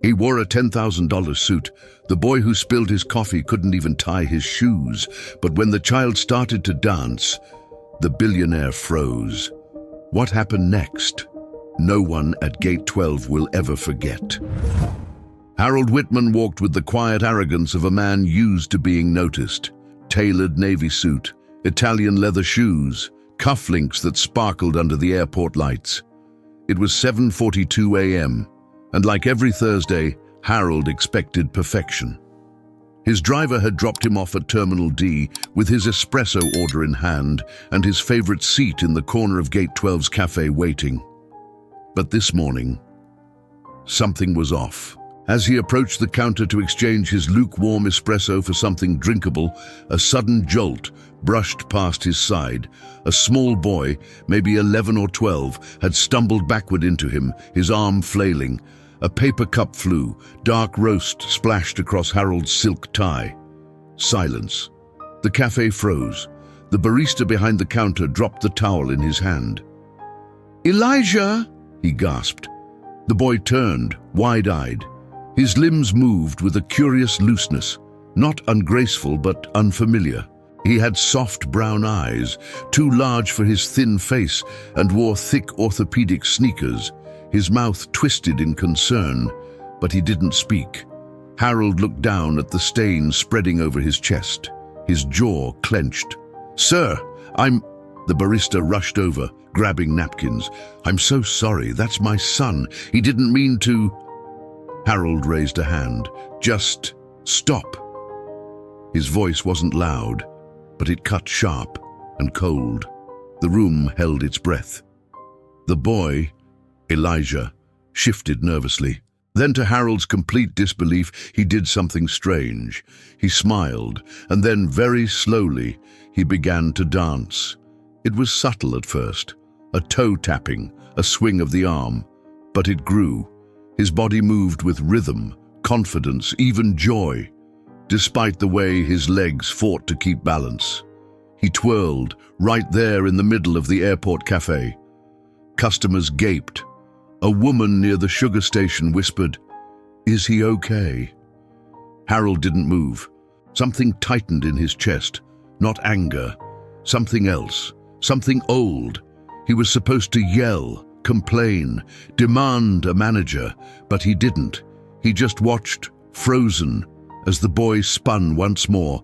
He wore a $10,000 suit. The boy who spilled his coffee couldn't even tie his shoes. But when the child started to dance, the billionaire froze. What happened next? No one at Gate 12 will ever forget. Harold Whitman walked with the quiet arrogance of a man used to being noticed. Tailored navy suit, Italian leather shoes, cufflinks that sparkled under the airport lights. It was 7:42 a.m., and like every Thursday, Harold expected perfection. His driver had dropped him off at Terminal D with his espresso order in hand and his favorite seat in the corner of Gate 12's cafe waiting. But this morning, something was off. As he approached the counter to exchange his lukewarm espresso for something drinkable, a sudden jolt brushed past his side. A small boy, maybe 11 or 12, had stumbled backward into him, his arm flailing. A paper cup flew, dark roast splashed across Harold's silk tie. Silence. The cafe froze. The barista behind the counter dropped the towel in his hand. "Elijah!" he gasped. The boy turned, wide-eyed. His limbs moved with a curious looseness, not ungraceful but unfamiliar. He had soft brown eyes, too large for his thin face, and wore thick orthopedic sneakers. His mouth twisted in concern, but he didn't speak. Harold looked down at the stain spreading over his chest. His jaw clenched. "Sir, The barista rushed over, grabbing napkins. "I'm so sorry, that's my son. He didn't mean to..." Harold raised a hand. "Just stop." His voice wasn't loud, but it cut sharp and cold. The room held its breath. The boy, Elijah, shifted nervously. Then, to Harold's complete disbelief, he did something strange. He smiled, and then, very slowly, he began to dance. It was subtle at first, a toe tapping, a swing of the arm, but it grew. His body moved with rhythm, confidence, even joy, despite the way his legs fought to keep balance. He twirled, right there in the middle of the airport cafe. Customers gaped. A woman near the sugar station whispered, "Is he okay?" Harold didn't move. Something tightened in his chest, not anger, something else, something old. He was supposed to yell, complain, demand a manager, but he didn't. He just watched, frozen, as the boy spun once more,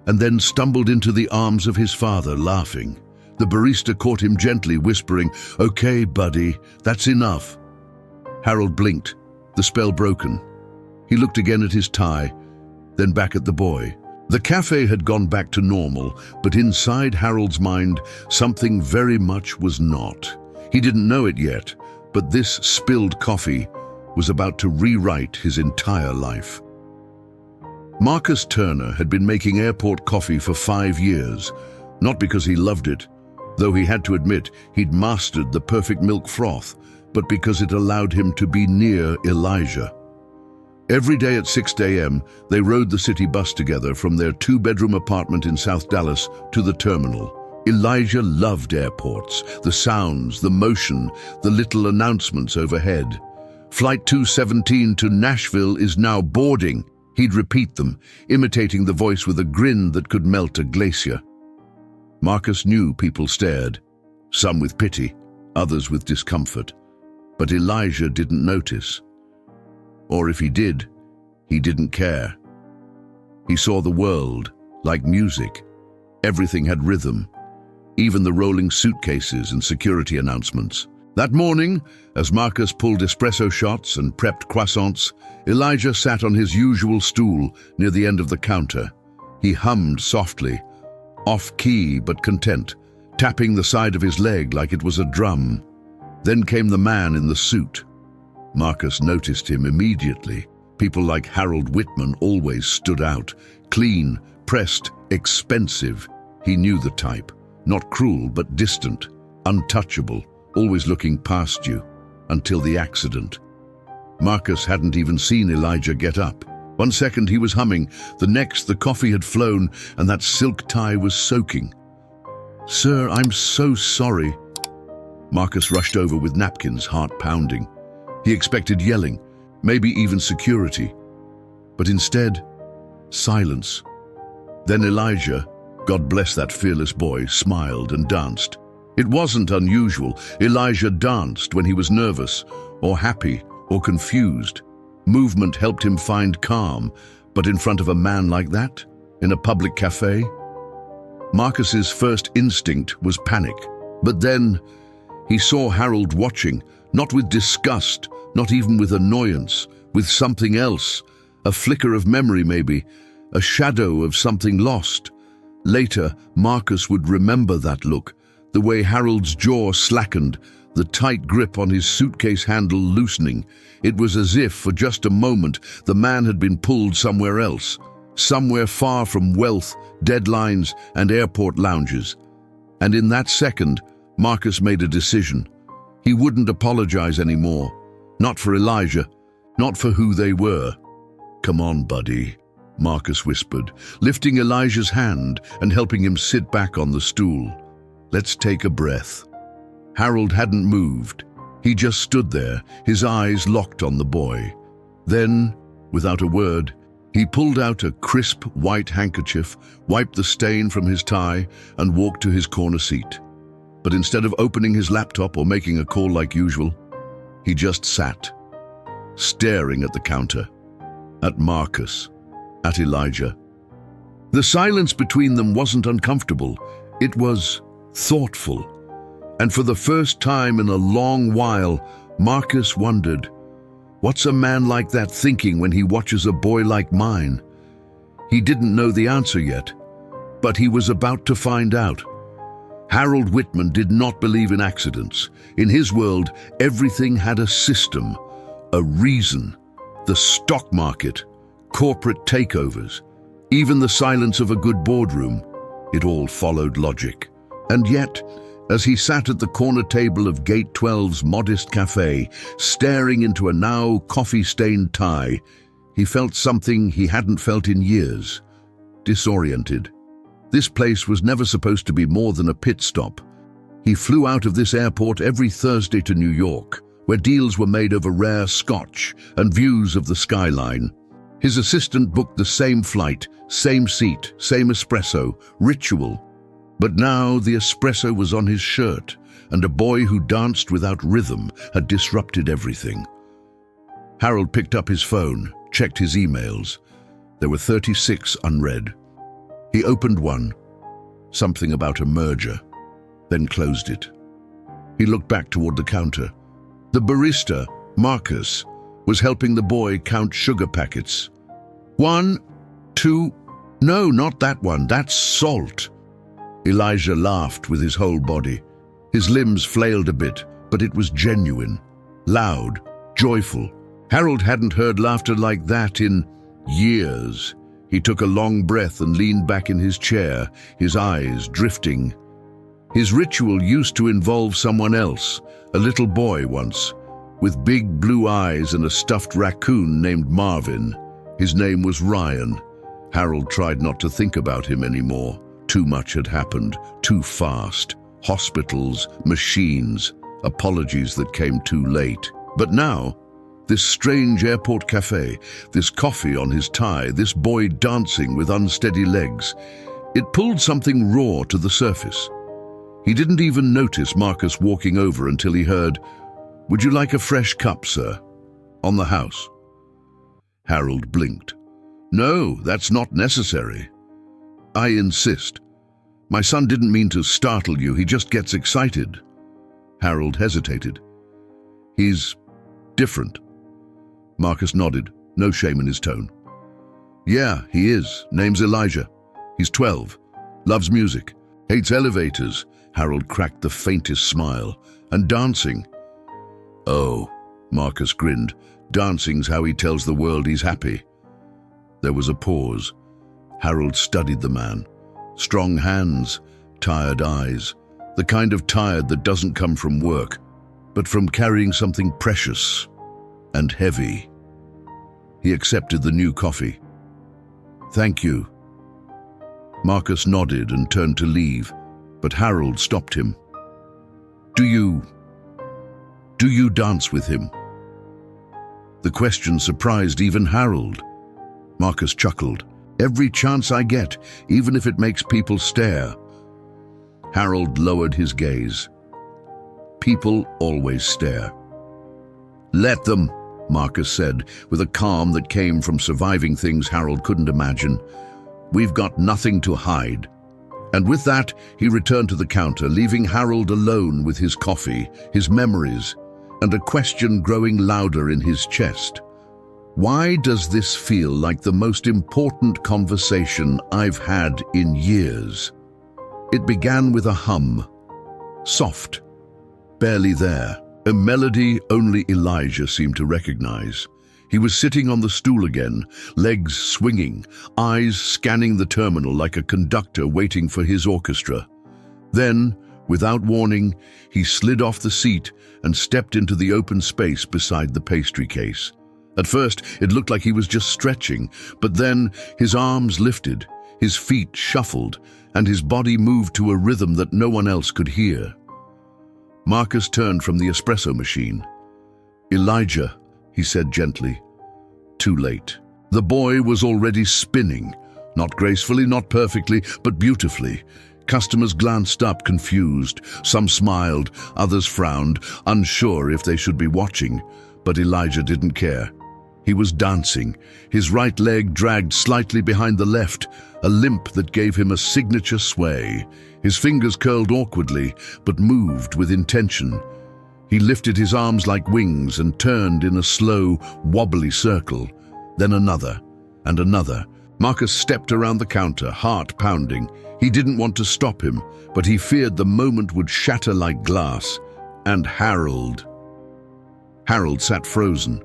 and then stumbled into the arms of his father, laughing. The barista caught him gently, whispering, "Okay, buddy, that's enough." Harold blinked, the spell broken. He looked again at his tie, then back at the boy. The cafe had gone back to normal, but inside Harold's mind, something very much was not. He didn't know it yet, but this spilled coffee was about to rewrite his entire life. Marcus Turner had been making airport coffee for 5 years, not because he loved it, though he had to admit he'd mastered the perfect milk froth, but because it allowed him to be near Elijah. Every day at 6 a.m., they rode the city bus together from their 2-bedroom apartment in South Dallas to the terminal. Elijah loved airports, the sounds, the motion, the little announcements overhead. "Flight 217 to Nashville is now boarding." He'd repeat them, imitating the voice with a grin that could melt a glacier. Marcus knew people stared, some with pity, others with discomfort. But Elijah didn't notice. Or if he did, he didn't care. He saw the world like music. Everything had rhythm, even the rolling suitcases and security announcements. That morning, as Marcus pulled espresso shots and prepped croissants, Elijah sat on his usual stool near the end of the counter. He hummed softly, off-key but content, tapping the side of his leg like it was a drum. Then came the man in the suit. Marcus noticed him immediately. People like Harold Whitman always stood out. Clean, pressed, expensive. He knew the type. Not cruel, but distant, untouchable, always looking past you, until the accident. Marcus hadn't even seen Elijah get up. 1 second he was humming, the next the coffee had flown and that silk tie was soaking. "Sir, I'm so sorry." Marcus rushed over with napkins, heart pounding. He expected yelling. maybe even security. But instead, silence. Then Elijah, God bless that fearless boy, smiled and danced. It wasn't unusual. Elijah danced when he was nervous, or happy, or confused. Movement helped him find calm, but in front of a man like that, in a public cafe? Marcus's first instinct was panic, but then he saw Harold watching, not with disgust, not even with annoyance, with something else, a flicker of memory maybe, a shadow of something lost. Later, Marcus would remember that look, the way Harold's jaw slackened, the tight grip on his suitcase handle loosening. It was as if, for just a moment, the man had been pulled somewhere else, somewhere far from wealth, deadlines, and airport lounges. And in that second, Marcus made a decision. He wouldn't apologize anymore. Not for Elijah, not for who they were. "Come on, buddy," Marcus whispered, lifting Elijah's hand and helping him sit back on the stool. "Let's take a breath." Harold hadn't moved. He just stood there, his eyes locked on the boy. Then, without a word, he pulled out a crisp white handkerchief, wiped the stain from his tie, and walked to his corner seat. But instead of opening his laptop or making a call like usual, he just sat, staring at the counter, at Marcus, at Elijah. The silence between them wasn't uncomfortable. It was thoughtful. And for the first time in a long while, Marcus wondered, what's a man like that thinking when he watches a boy like mine? He didn't know the answer yet, but he was about to find out. Harold Whitman did not believe in accidents. In his world, everything had a system, a reason. The stock market, corporate takeovers, even the silence of a good boardroom. It all followed logic. And yet, as he sat at the corner table of Gate 12's modest cafe, staring into a now coffee-stained tie, he felt something he hadn't felt in years, disoriented. This place was never supposed to be more than a pit stop. He flew out of this airport every Thursday to New York, where deals were made over rare scotch and views of the skyline. His assistant booked the same flight, same seat, same espresso, ritual. But now the espresso was on his shirt, and a boy who danced without rhythm had disrupted everything. Harold picked up his phone, checked his emails. There were 36 unread. He opened one, something about a merger, then closed it. He looked back toward the counter. The barista, Marcus, was helping the boy count sugar packets. 1, 2, no, not that one, that's salt. Elijah laughed with his whole body. His limbs flailed a bit, but it was genuine, loud, joyful. Harold hadn't heard laughter like that in years. He took a long breath and leaned back in his chair, his eyes drifting. His ritual used to involve someone else, a little boy once, with big blue eyes and a stuffed raccoon named Marvin. His name was Ryan. Harold tried not to think about him anymore. Too much had happened, too fast. Hospitals, machines, apologies that came too late. But now, this strange airport cafe, this coffee on his tie, this boy dancing with unsteady legs, it pulled something raw to the surface. He didn't even notice Marcus walking over until he heard, "Would you like a fresh cup, sir? On the house." Harold blinked. "No, that's not necessary. I insist. My son didn't mean to startle you, he just gets excited." Harold hesitated. "He's different." Marcus nodded, no shame in his tone. "Yeah, he is. Name's Elijah. He's 12. Loves music. Hates elevators." Harold cracked the faintest smile. "And dancing." "Oh," Marcus grinned. "Dancing's how he tells the world he's happy." There was a pause. Harold studied the man. Strong hands, tired eyes, the kind of tired that doesn't come from work, but from carrying something precious and heavy. He accepted the new coffee. "Thank you." Marcus nodded and turned to leave, but Harold stopped him. Do you dance with him?" The question surprised even Harold. Marcus chuckled. "Every chance I get, even if it makes people stare." Harold lowered his gaze. "People always stare." "Let them," Marcus said, with a calm that came from surviving things Harold couldn't imagine. "We've got nothing to hide." And with that, he returned to the counter, leaving Harold alone with his coffee, his memories, and a question growing louder in his chest. Why does this feel like the most important conversation I've had in years? It began with a hum, soft, barely there, a melody only Elijah seemed to recognize. He was sitting on the stool again, legs swinging, eyes scanning the terminal like a conductor waiting for his orchestra. Then, without warning, he slid off the seat and stepped into the open space beside the pastry case. At first, it looked like he was just stretching, but then his arms lifted, his feet shuffled, and his body moved to a rhythm that no one else could hear. Marcus turned from the espresso machine. "Elijah," he said gently. Too late. The boy was already spinning, not gracefully, not perfectly, but beautifully. Customers glanced up, confused. Some smiled, others frowned, unsure if they should be watching. But Elijah didn't care. He was dancing, his right leg dragged slightly behind the left, a limp that gave him a signature sway. His fingers curled awkwardly, but moved with intention. He lifted his arms like wings and turned in a slow, wobbly circle. Then another, and another. Marcus stepped around the counter, heart pounding. He didn't want to stop him, but he feared the moment would shatter like glass. And Harold sat frozen.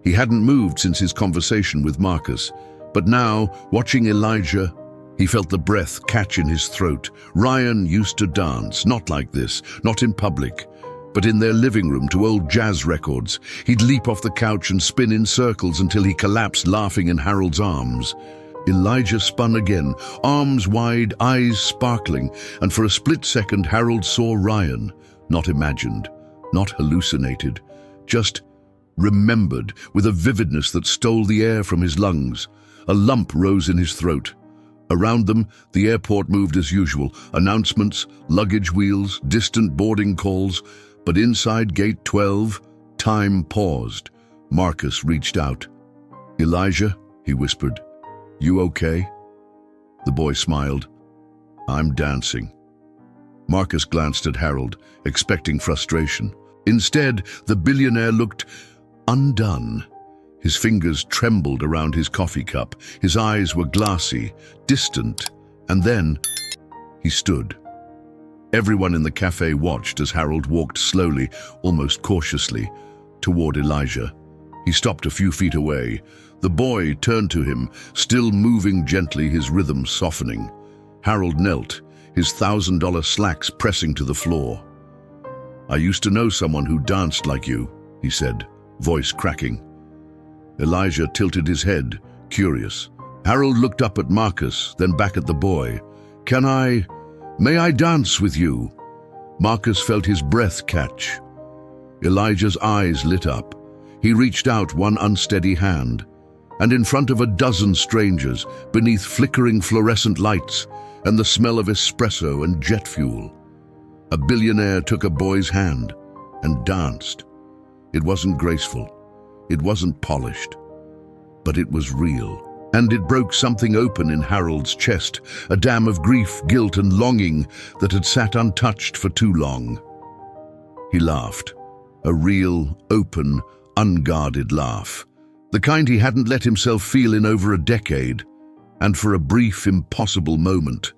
He hadn't moved since his conversation with Marcus, but now, watching Elijah, he felt the breath catch in his throat. Ryan used to dance, not like this, not in public, but in their living room to old jazz records. He'd leap off the couch and spin in circles until he collapsed laughing in Harold's arms. Elijah spun again, arms wide, eyes sparkling, and for a split second Harold saw Ryan, not imagined, not hallucinated, just remembered with a vividness that stole the air from his lungs. A lump rose in his throat. Around them, the airport moved as usual, announcements, luggage wheels, distant boarding calls, but inside gate 12, time paused. Marcus reached out. "Elijah," he whispered, "you okay?" The boy smiled. "I'm dancing." Marcus glanced at Harold, expecting frustration. Instead, the billionaire looked undone. His fingers trembled around his coffee cup. His eyes were glassy, distant, and then he stood. Everyone in the cafe watched as Harold walked slowly, almost cautiously, toward Elijah. He stopped a few feet away. The boy turned to him, still moving gently, his rhythm softening. Harold knelt, his $1,000 slacks pressing to the floor. "I used to know someone who danced like you," he said, voice cracking. Elijah tilted his head, curious. Harold looked up at Marcus, then back at the boy. May I dance with you?" Marcus felt his breath catch. Elijah's eyes lit up. He reached out one unsteady hand, and in front of a dozen strangers, beneath flickering fluorescent lights and the smell of espresso and jet fuel, a billionaire took a boy's hand and danced. It wasn't graceful. It wasn't polished. But it was real. And it broke something open in Harold's chest, a dam of grief, guilt, and longing that had sat untouched for too long. He laughed. A real, open, unguarded laugh. The kind he hadn't let himself feel in over a decade. And for a brief, impossible moment.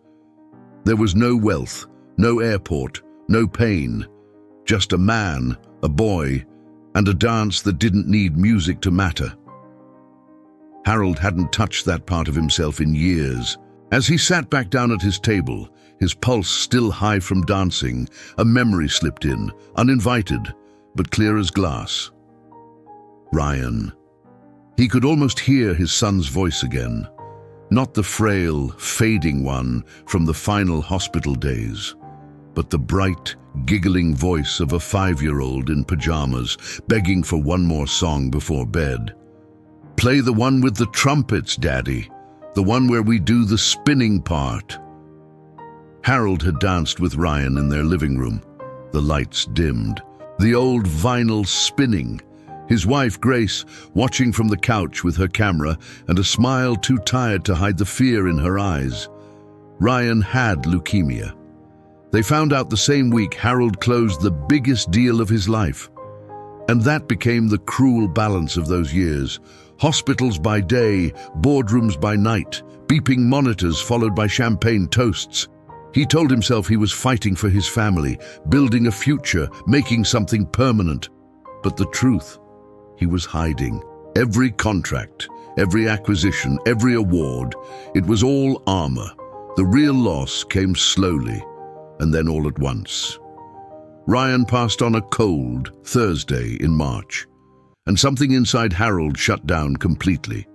There was no wealth, no airport, no pain. Just a man, a boy, and a dance that didn't need music to matter. Harold hadn't touched that part of himself in years. As he sat back down at his table, his pulse still high from dancing, a memory slipped in, uninvited, but clear as glass. Ryan. He could almost hear his son's voice again. Not the frail, fading one from the final hospital days, but the bright, giggling voice of a 5-year-old in pajamas, begging for one more song before bed. "Play the one with the trumpets, Daddy. The one where we do the spinning part." Harold had danced with Ryan in their living room. The lights dimmed. The old vinyl spinning. His wife, Grace, watching from the couch with her camera and a smile too tired to hide the fear in her eyes. Ryan had leukemia. They found out the same week Harold closed the biggest deal of his life. And that became the cruel balance of those years. Hospitals by day, boardrooms by night, beeping monitors followed by champagne toasts. He told himself he was fighting for his family, building a future, making something permanent. But the truth, he was hiding. Every contract, every acquisition, every award, it was all armor. The real loss came slowly, and then all at once. Ryan passed on a cold Thursday in March, and something inside Harold shut down completely.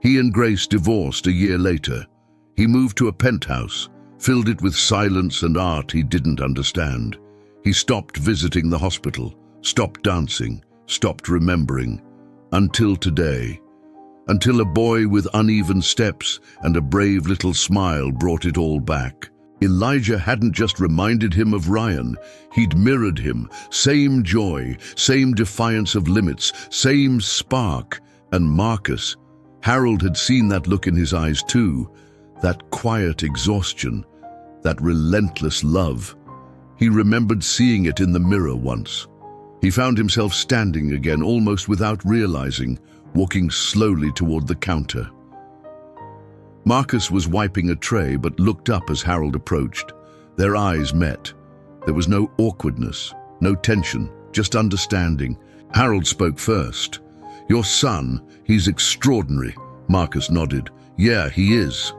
He and Grace divorced a year later. He moved to a penthouse, filled it with silence and art he didn't understand. He stopped visiting the hospital, stopped dancing, stopped remembering, until today. Until a boy with uneven steps and a brave little smile brought it all back. Elijah hadn't just reminded him of Ryan, he'd mirrored him. Same joy, same defiance of limits, same spark. And Marcus, Harold had seen that look in his eyes too, that quiet exhaustion, that relentless love. He remembered seeing it in the mirror once. He found himself standing again, almost without realizing, walking slowly toward the counter. Marcus was wiping a tray but looked up as Harold approached. Their eyes met. There was no awkwardness, no tension, just understanding. Harold spoke first. "Your son, he's extraordinary." Marcus nodded. "Yeah, he is.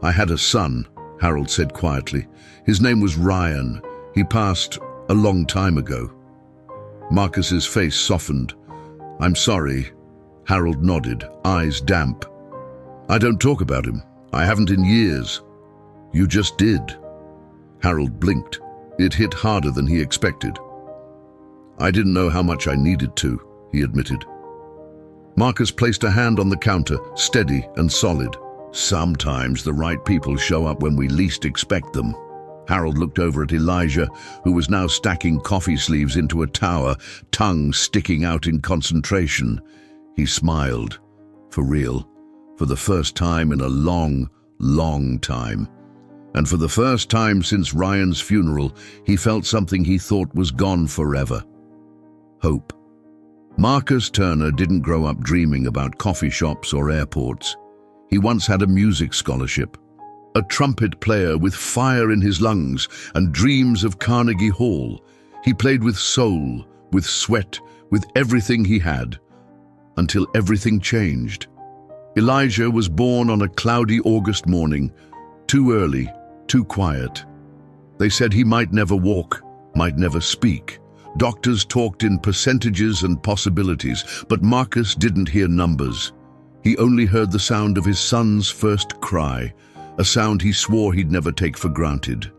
I had a son," Harold said quietly. "His name was Ryan. He passed a long time ago." Marcus's face softened. "I'm sorry." Harold nodded, eyes damp. "I don't talk about him. I haven't in years." "You just did." Harold blinked. It hit harder than he expected. "I didn't know how much I needed to," he admitted. Marcus placed a hand on the counter, steady and solid. "Sometimes the right people show up when we least expect them." Harold looked over at Elijah, who was now stacking coffee sleeves into a tower, tongue sticking out in concentration. He smiled. For real. For the first time in a long, long time. And for the first time since Ryan's funeral, he felt something he thought was gone forever. Hope. Marcus Turner didn't grow up dreaming about coffee shops or airports. He once had a music scholarship. A trumpet player with fire in his lungs and dreams of Carnegie Hall. He played with soul, with sweat, with everything he had. Until everything changed. Elijah was born on a cloudy August morning, too early, too quiet. They said he might never walk, might never speak. Doctors talked in percentages and possibilities, but Marcus didn't hear numbers. He only heard the sound of his son's first cry, a sound he swore he'd never take for granted.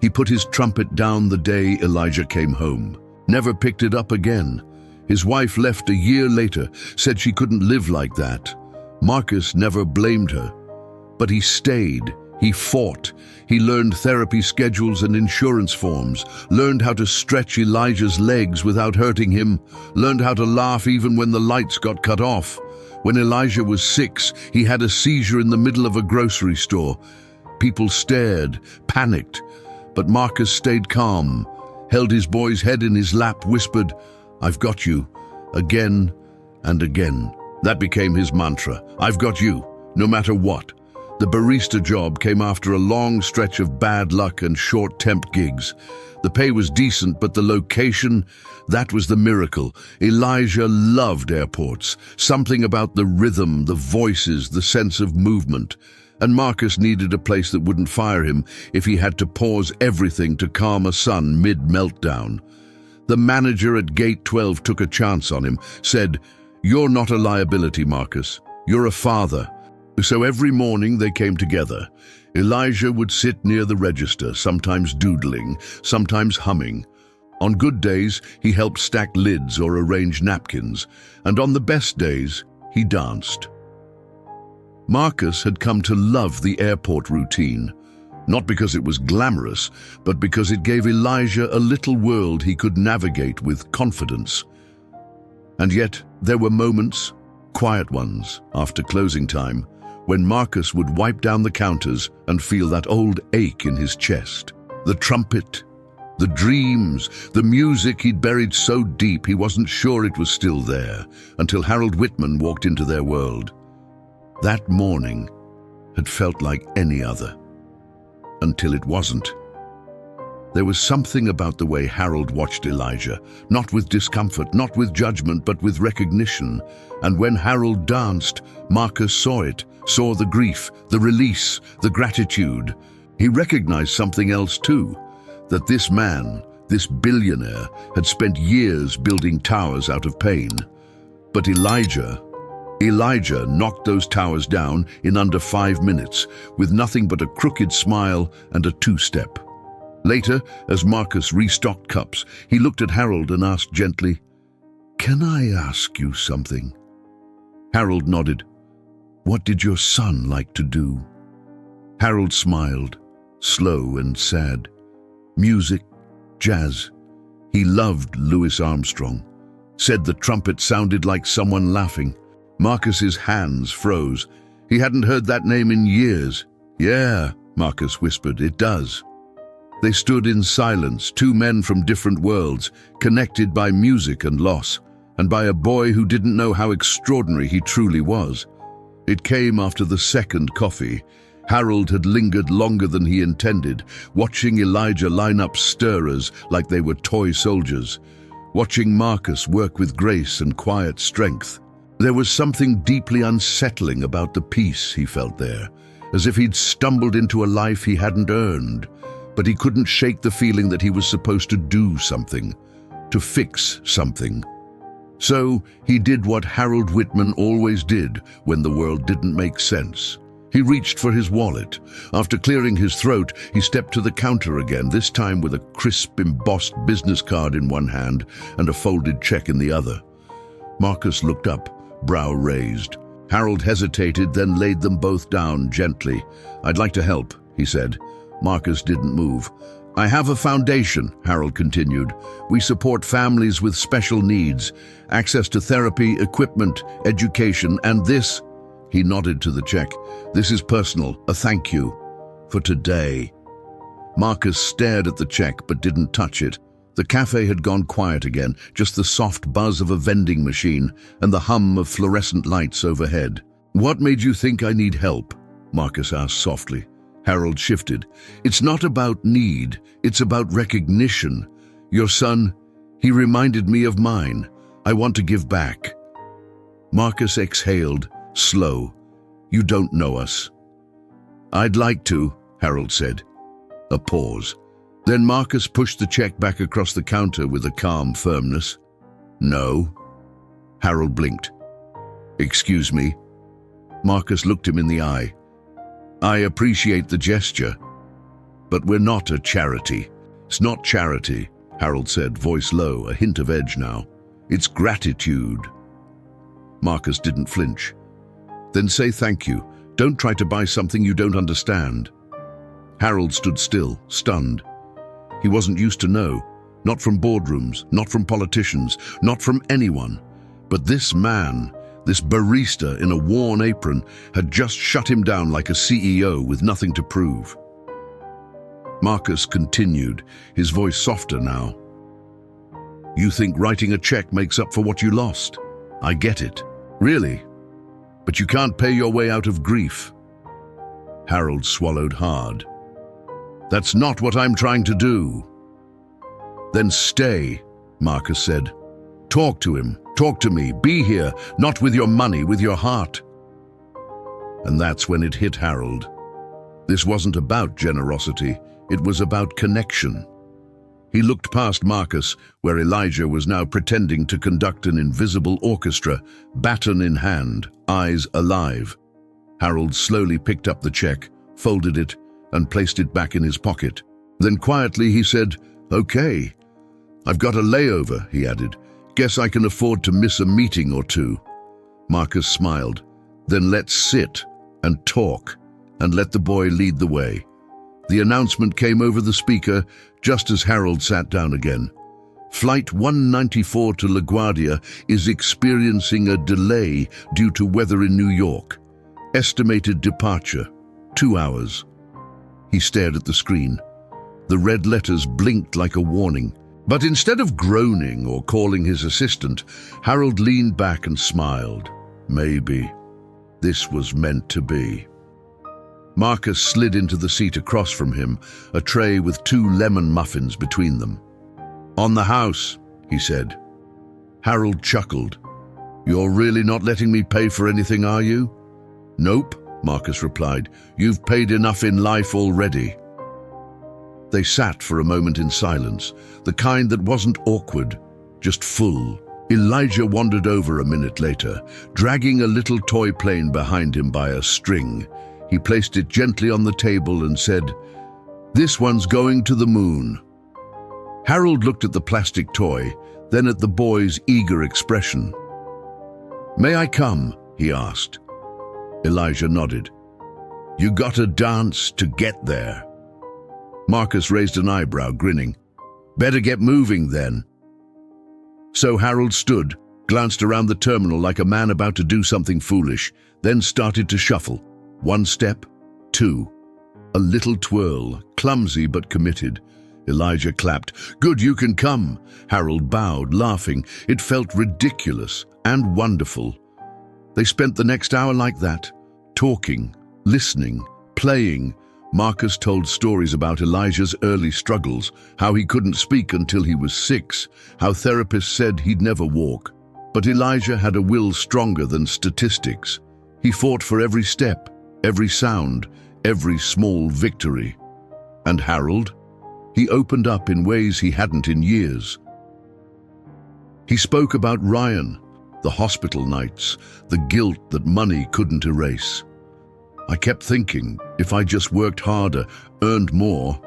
He put his trumpet down the day Elijah came home, never picked it up again. His wife left a year later, said she couldn't live like that. Marcus never blamed her. But he stayed, he fought, he learned therapy schedules and insurance forms, learned how to stretch Elijah's legs without hurting him, learned how to laugh even when the lights got cut off. When Elijah was 6, he had a seizure in the middle of a grocery store. People stared, panicked, but Marcus stayed calm, held his boy's head in his lap, whispered, "I've got you," again and again. That became his mantra. "I've got you, no matter what." The barista job came after a long stretch of bad luck and short temp gigs. The pay was decent, but the location, that was the miracle. Elijah loved airports. Something about the rhythm, the voices, the sense of movement. And Marcus needed a place that wouldn't fire him if he had to pause everything to calm a son mid-meltdown. The manager at Gate 12 took a chance on him, said, "You're not a liability, Marcus. You're a father." So every morning they came together. Elijah would sit near the register, sometimes doodling, sometimes humming. On good days, he helped stack lids or arrange napkins, and on the best days, he danced. Marcus had come to love the airport routine, not because it was glamorous, but because it gave Elijah a little world he could navigate with confidence. And yet, there were moments, quiet ones, after closing time, when Marcus would wipe down the counters and feel that old ache in his chest. The trumpet, the dreams, the music he'd buried so deep he wasn't sure it was still there, until Harold Whitman walked into their world. That morning had felt like any other, until it wasn't. There was something about the way Harold watched Elijah, not with discomfort, not with judgment, but with recognition. And when Harold danced, Marcus saw it, saw the grief, the release, the gratitude. He recognized something else too, that this man, this billionaire, had spent years building towers out of pain. But Elijah knocked those towers down in under 5 minutes, with nothing but a crooked smile and a two-step. Later, as Marcus restocked cups, he looked at Harold and asked gently, "Can I ask you something?" Harold nodded. "What did your son like to do?" Harold smiled, slow and sad. Music, jazz. He loved Louis Armstrong. Said the trumpet sounded like someone laughing. Marcus's hands froze. He hadn't heard that name in years. "Yeah," Marcus whispered, "it does." They stood in silence, two men from different worlds, connected by music and loss, and by a boy who didn't know how extraordinary he truly was. It came after the second coffee. Harold had lingered longer than he intended, watching Elijah line up stirrers like they were toy soldiers, watching Marcus work with grace and quiet strength. There was something deeply unsettling about the peace he felt there, as if he'd stumbled into a life he hadn't earned. But he couldn't shake the feeling that he was supposed to do something, to fix something. So he did what Harold Whitman always did when the world didn't make sense. He reached for his wallet. After clearing his throat, he stepped to the counter again, this time with a crisp, embossed business card in one hand and a folded check in the other. Marcus looked up, brow raised. Harold hesitated, then laid them both down gently. "I'd like to help," he said. Marcus didn't move. "I have a foundation," Harold continued. "We support families with special needs, access to therapy, equipment, education, and this," he nodded to the check, "this is personal, a thank you. For today." Marcus stared at the check but didn't touch it. The cafe had gone quiet again, just the soft buzz of a vending machine and the hum of fluorescent lights overhead. "What made you think I need help?" Marcus asked softly. Harold shifted. "It's not about need, it's about recognition. Your son, he reminded me of mine. I want to give back." Marcus exhaled, slow. "You don't know us." "I'd like to," Harold said. A pause. Then Marcus pushed the check back across the counter with a calm firmness. "No." Harold blinked. "Excuse me." Marcus looked him in the eye. "I appreciate the gesture, but we're not a charity." "It's not charity," Harold said, voice low, a hint of edge now. "It's gratitude." Marcus didn't flinch. "Then say thank you. Don't try to buy something you don't understand." Harold stood still, stunned. He wasn't used to no, not from boardrooms, not from politicians, not from anyone. But this man, this barista in a worn apron, had just shut him down like a CEO with nothing to prove. Marcus continued, his voice softer now. "You think writing a check makes up for what you lost? I get it. Really? But you can't pay your way out of grief." Harold swallowed hard. "That's not what I'm trying to do." "Then stay," Marcus said. "Talk to him. Talk to me. Be here, not with your money, with your heart." And that's when it hit Harold. This wasn't about generosity. It was about connection. He looked past Marcus, where Elijah was now pretending to conduct an invisible orchestra, baton in hand, eyes alive. Harold slowly picked up the check, folded it, and placed it back in his pocket. Then quietly he said, "Okay. I've got a layover," he added. "Guess I can afford to miss a meeting or two." Marcus smiled. "Then let's sit and talk and let the boy lead the way." The announcement came over the speaker just as Harold sat down again. Flight 194 to LaGuardia is experiencing a delay due to weather in New York. Estimated departure, 2 hours. He stared at the screen. The red letters blinked like a warning. But instead of groaning or calling his assistant, Harold leaned back and smiled. Maybe this was meant to be. Marcus slid into the seat across from him, a tray with 2 lemon muffins between them. "On the house," he said. Harold chuckled. "You're really not letting me pay for anything, are you?" "Nope," Marcus replied. "You've paid enough in life already." They sat for a moment in silence, the kind that wasn't awkward, just full. Elijah wandered over a minute later, dragging a little toy plane behind him by a string. He placed it gently on the table and said, "This one's going to the moon." Harold looked at the plastic toy, then at the boy's eager expression. "May I come?" he asked. Elijah nodded. "You gotta dance to get there." Marcus raised an eyebrow, grinning. "Better get moving then." So Harold stood, glanced around the terminal like a man about to do something foolish, then started to shuffle. 1 step, 2. A little twirl, clumsy but committed. Elijah clapped. "Good, you can come." Harold bowed, laughing. It felt ridiculous and wonderful. They spent the next hour like that, talking, listening, playing. Marcus told stories about Elijah's early struggles, how he couldn't speak until he was 6, how therapists said he'd never walk. But Elijah had a will stronger than statistics. He fought for every step, every sound, every small victory. And Harold? He opened up in ways he hadn't in years. He spoke about Ryan, the hospital nights, the guilt that money couldn't erase. "I kept thinking, if I just worked harder, earned more,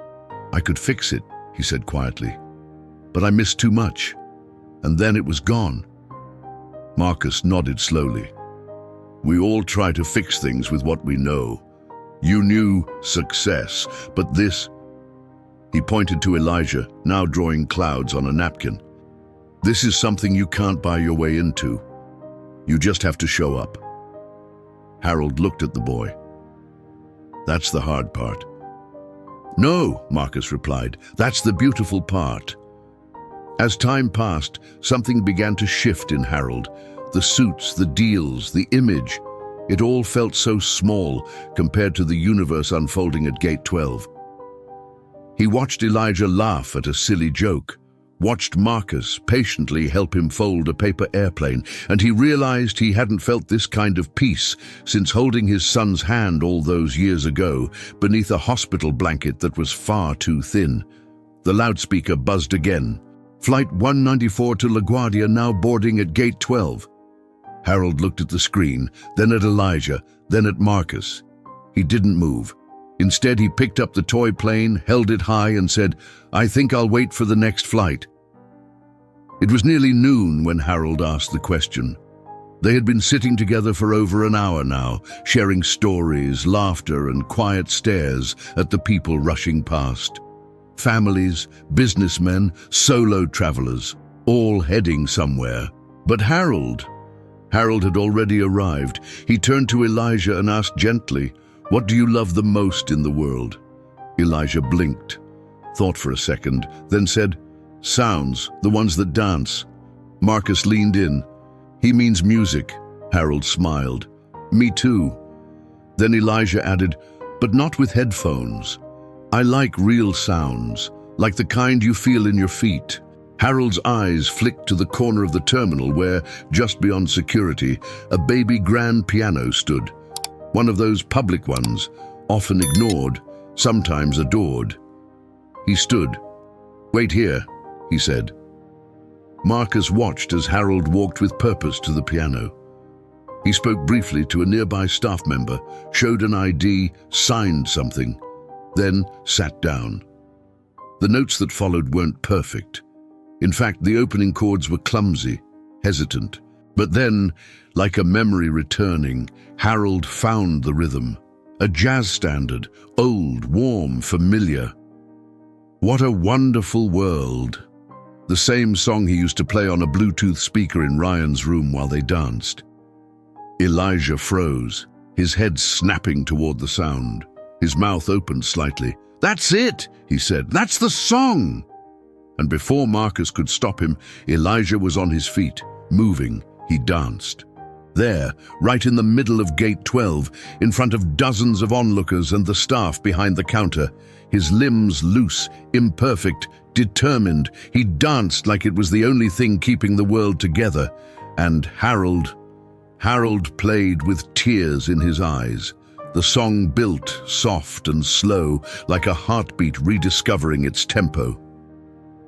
I could fix it," he said quietly. "But I missed too much, and then it was gone." Marcus nodded slowly. "We all try to fix things with what we know. You knew success, but this..." He pointed to Elijah, now drawing clouds on a napkin. "This is something you can't buy your way into. You just have to show up." Harold looked at the boy. "That's the hard part." "No," Marcus replied, "that's the beautiful part." As time passed, something began to shift in Harold. The suits, the deals, the image. It all felt so small compared to the universe unfolding at Gate 12. He watched Elijah laugh at a silly joke, watched Marcus patiently help him fold a paper airplane, and he realized he hadn't felt this kind of peace since holding his son's hand all those years ago beneath a hospital blanket that was far too thin. The loudspeaker buzzed again. "Flight 194 to LaGuardia now boarding at Gate 12. Harold looked at the screen, then at Elijah, then at Marcus. He didn't move. Instead, he picked up the toy plane, held it high, and said, "I think I'll wait for the next flight." It was nearly noon when Harold asked the question. They had been sitting together for over an hour now, sharing stories, laughter, and quiet stares at the people rushing past. Families, businessmen, solo travelers, all heading somewhere. But Harold had already arrived. He turned to Elijah and asked gently, "What do you love the most in the world?" Elijah blinked, thought for a second, then said, "Sounds, the ones that dance." Marcus leaned in. "He means music." Harold smiled. "Me too." Then Elijah added, "But not with headphones. I like real sounds, like the kind you feel in your feet." Harold's eyes flicked to the corner of the terminal where, just beyond security, a baby grand piano stood. One of those public ones, often ignored, sometimes adored. He stood. "Wait here," he said. Marcus watched as Harold walked with purpose to the piano. He spoke briefly to a nearby staff member, showed an ID, signed something, then sat down. The notes that followed weren't perfect. In fact, the opening chords were clumsy, hesitant. But then, like a memory returning, Harold found the rhythm. A jazz standard, old, warm, familiar. What a wonderful world. The same song he used to play on a Bluetooth speaker in Ryan's room while they danced. Elijah froze, his head snapping toward the sound. His mouth opened slightly. "That's it," he said. "That's the song." And before Marcus could stop him, Elijah was on his feet, moving. He danced. There, right in the middle of Gate 12, in front of dozens of onlookers and the staff behind the counter, his limbs loose, imperfect, determined, he danced like it was the only thing keeping the world together. And Harold played with tears in his eyes. The song built, soft and slow, like a heartbeat rediscovering its tempo.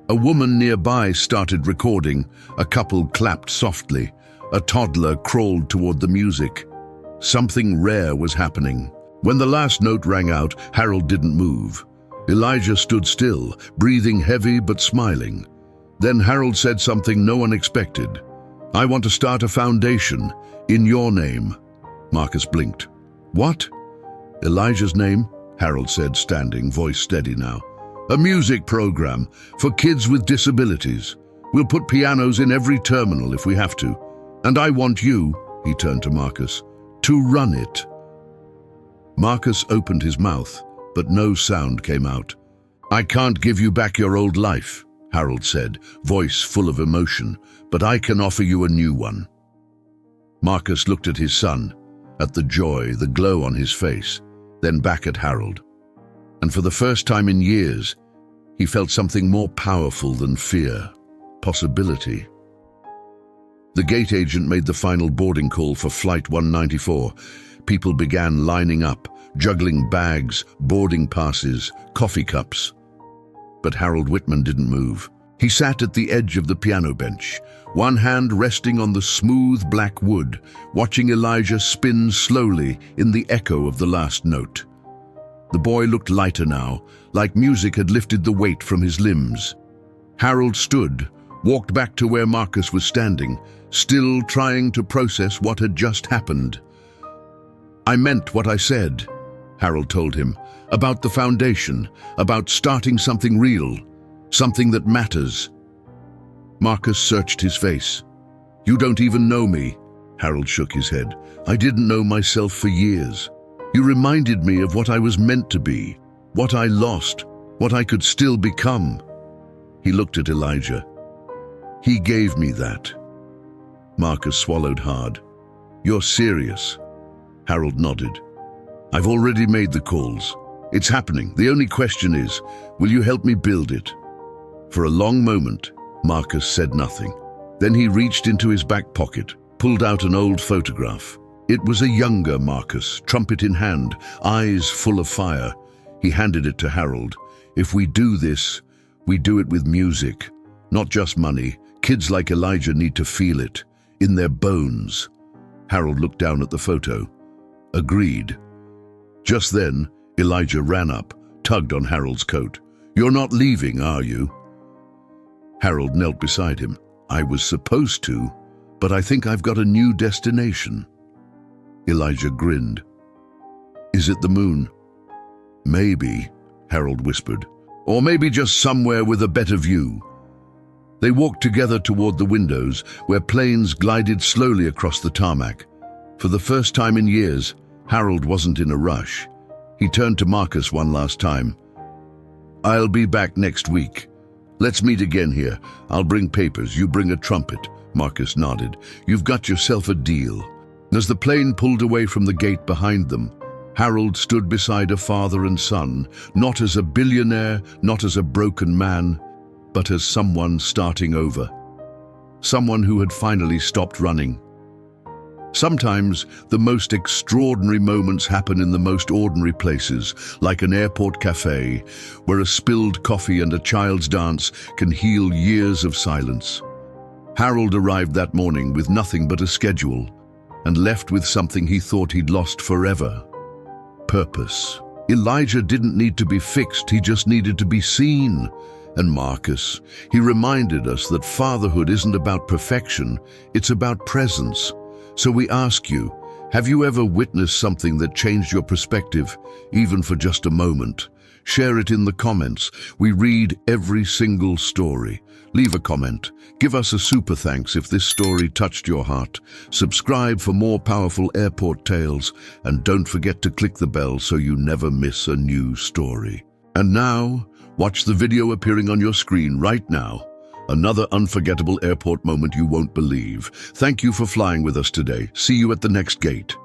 A woman nearby started recording. A couple clapped softly. A toddler crawled toward the music. Something rare was happening. When the last note rang out, Harold didn't move. Elijah stood still, breathing heavy but smiling. Then Harold said something no one expected. "I want to start a foundation, in your name." Marcus blinked. "What?" "Elijah's name," Harold said, standing, voice steady now. "A music program for kids with disabilities. We'll put pianos in every terminal if we have to. And I want you," he turned to Marcus, "to run it." Marcus opened his mouth, but no sound came out. "I can't give you back your old life," Harold said, voice full of emotion, "but I can offer you a new one." Marcus looked at his son, at the joy, the glow on his face, then back at Harold. And for the first time in years, he felt something more powerful than fear, possibility. The gate agent made the final boarding call for Flight 194. People began lining up, juggling bags, boarding passes, coffee cups. But Harold Whitman didn't move. He sat at the edge of the piano bench, one hand resting on the smooth black wood, watching Elijah spin slowly in the echo of the last note. The boy looked lighter now, like music had lifted the weight from his limbs. Harold stood, walked back to where Marcus was standing, still trying to process what had just happened. "I meant what I said," Harold told him, "about the foundation, about starting something real, something that matters." Marcus searched his face. "You don't even know me," Harold shook his head. "I didn't know myself for years. You reminded me of what I was meant to be, what I lost, what I could still become." He looked at Elijah. "He gave me that." Marcus swallowed hard. "You're serious?" Harold nodded. "I've already made the calls. It's happening. The only question is, will you help me build it?" For a long moment, Marcus said nothing. Then he reached into his back pocket, pulled out an old photograph. It was a younger Marcus, trumpet in hand, eyes full of fire. He handed it to Harold. "If we do this, we do it with music. Not just money. Kids like Elijah need to feel it, in their bones." Harold looked down at the photo. Agreed. Just then, Elijah ran up, tugged on Harold's coat. "You're not leaving, are you?" Harold knelt beside him. "I was supposed to, but I think I've got a new destination." Elijah grinned. "Is it the moon?" "Maybe," Harold whispered. "Or maybe just somewhere with a better view." They walked together toward the windows, where planes glided slowly across the tarmac. For the first time in years, Harold wasn't in a rush. He turned to Marcus one last time. "I'll be back next week. Let's meet again here. I'll bring papers, you bring a trumpet." Marcus nodded. "You've got yourself a deal." As the plane pulled away from the gate behind them, Harold stood beside a father and son, not as a billionaire, not as a broken man, but as someone starting over. Someone who had finally stopped running. Sometimes the most extraordinary moments happen in the most ordinary places, like an airport cafe, where a spilled coffee and a child's dance can heal years of silence. Harold arrived that morning with nothing but a schedule, and left with something he thought he'd lost forever: purpose. Elijah didn't need to be fixed, he just needed to be seen. And Marcus, he reminded us that fatherhood isn't about perfection, it's about presence. So we ask you, have you ever witnessed something that changed your perspective, even for just a moment? Share it in the comments. We read every single story. Leave a comment. Give us a super thanks if this story touched your heart. Subscribe for more powerful airport tales, and don't forget to click the bell so you never miss a new story. And now, watch the video appearing on your screen right now. Another unforgettable airport moment you won't believe. Thank you for flying with us today. See you at the next gate.